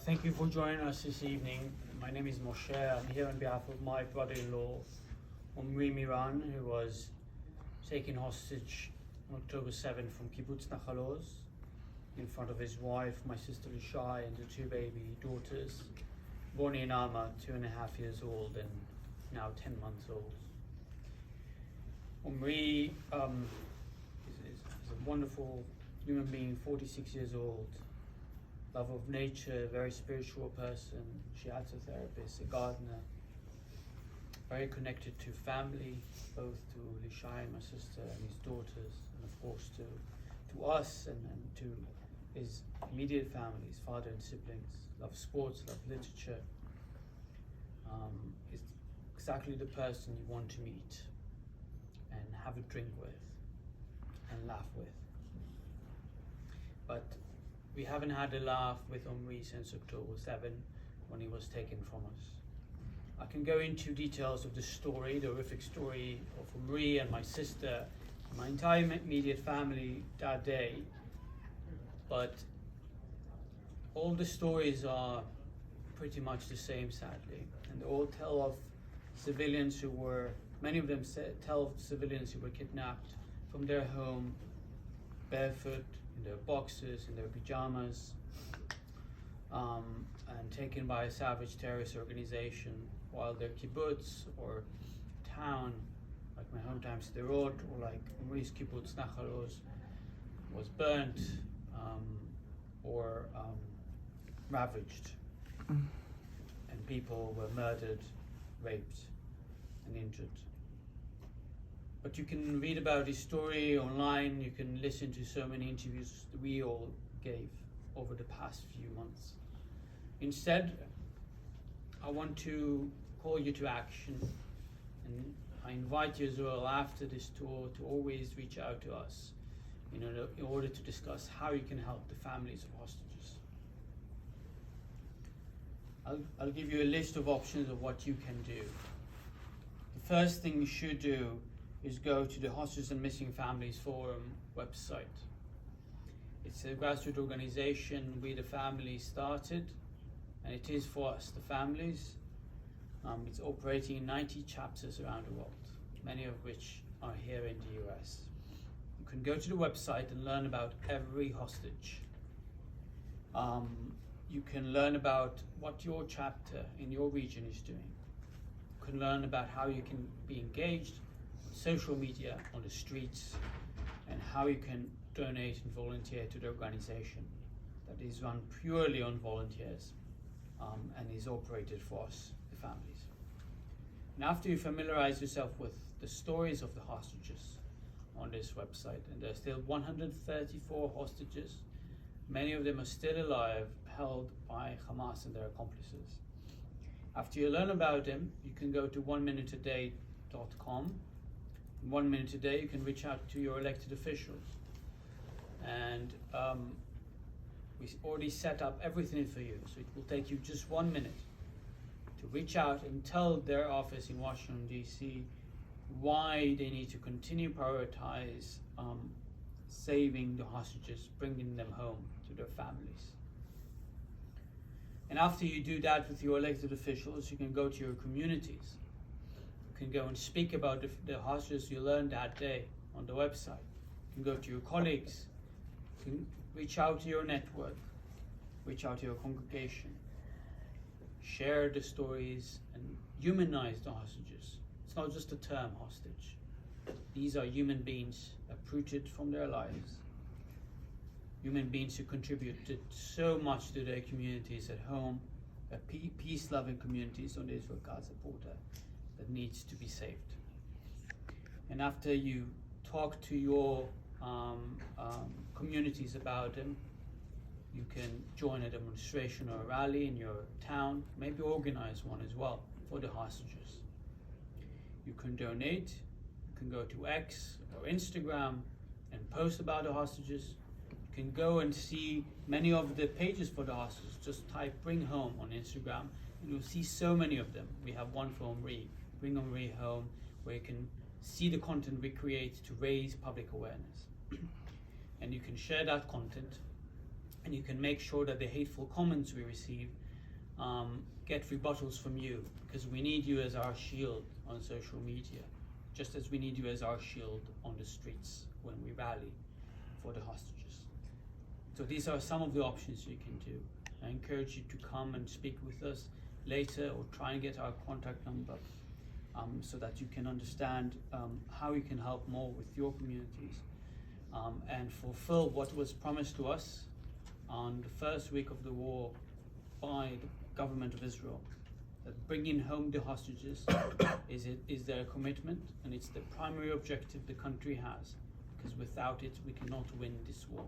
Thank you for joining us this evening. My name is Moshe. I'm here on behalf of my brother-in-law, Omri Miran, who was taken hostage on October 7th from Kibbutz Nachaloz in front of his wife, my sister Lishai, and the two baby daughters, Boni and Alma, 2.5 years old and now 10 months old. Omri is a wonderful human being, 46 years old, love of nature, very spiritual person, shiatsu therapist, a gardener, very connected to family, both to Lishai, my sister, and his daughters, and of course to us and to his immediate family, his father and siblings. Love sports, love literature. Is exactly the person you want to meet and have a drink with and laugh with. But we haven't had a laugh with Omri since October 7 when he was taken from us. I can go into details of the story, the horrific story of Omri and my sister, and my entire immediate family that day, but all the stories are pretty much the same, sadly, and they all tell of civilians who were, many of them tell of civilians who were kidnapped from their home, barefoot, in their boxes, in their pajamas, and taken by a savage terrorist organization while their kibbutz or town, like my hometown Sderot, or like Omri's kibbutz Nachaloz, was burnt or ravaged, and people were murdered, raped, and injured. But you can read about his story online, you can listen to so many interviews that we all gave over the past few months. Instead, I want to call you to action, and I invite you as well after this tour to always reach out to us in order to discuss how you can help the families of hostages. I'll give you a list of options of what you can do. The first thing you should do is go to the Hostages and Missing Families Forum website. It's a grassroots organization we, the families, started, and it is for us, the families. It's operating in 90 chapters around the world, many of which are here in the US. You can go to the website and learn about every hostage. You can learn about what your chapter in your region is doing. You can learn about how you can be engaged on social media, on the streets, and how you can donate and volunteer to the organization that is run purely on volunteers and is operated for us, the families. And after you familiarize yourself with the stories of the hostages on this website, and there are still 134 hostages, many of them are still alive, held by Hamas and their accomplices. After you learn about them, you can go to oneminuteaday.com. In 1 minute a day, you can reach out to your elected officials. And we already set up everything for you, so it will take you just 1 minute to reach out and tell their office in Washington, D.C. why they need to continue prioritize saving the hostages, bringing them home to their families. And after you do that with your elected officials, you can go to your communities. You can go and speak about the hostages you learned that day on the website. You can go to your colleagues. You can reach out to your network, reach out to your congregation. Share the stories and humanize the hostages. It's not just a term, hostage. These are human beings uprooted from their lives. Human beings who contributed so much to their communities at home, peace-loving communities on the Israel-Gaza border that needs to be saved. And after you talk to your communities about them, you can join a demonstration or a rally in your town, maybe organize one as well for the hostages. You can donate, you can go to X or Instagram and post about the hostages. You can go and see many of the pages for the hostages. Just type Bring Home on Instagram and you'll see so many of them. We have one for Omri, Bring Omri Home, where you can see the content we create to raise public awareness. And you can share that content and you can make sure that the hateful comments we receive get rebuttals from you, because we need you as our shield on social media, just as we need you as our shield on the streets when we rally for the hostages. So these are some of the options you can do. I encourage you to come and speak with us later, or try and get our contact number, so that you can understand how you can help more with your communities, and fulfill what was promised to us on the first week of the war by the government of Israel, that bringing home the hostages is their commitment, and it's the primary objective the country has, because without it we cannot win this war.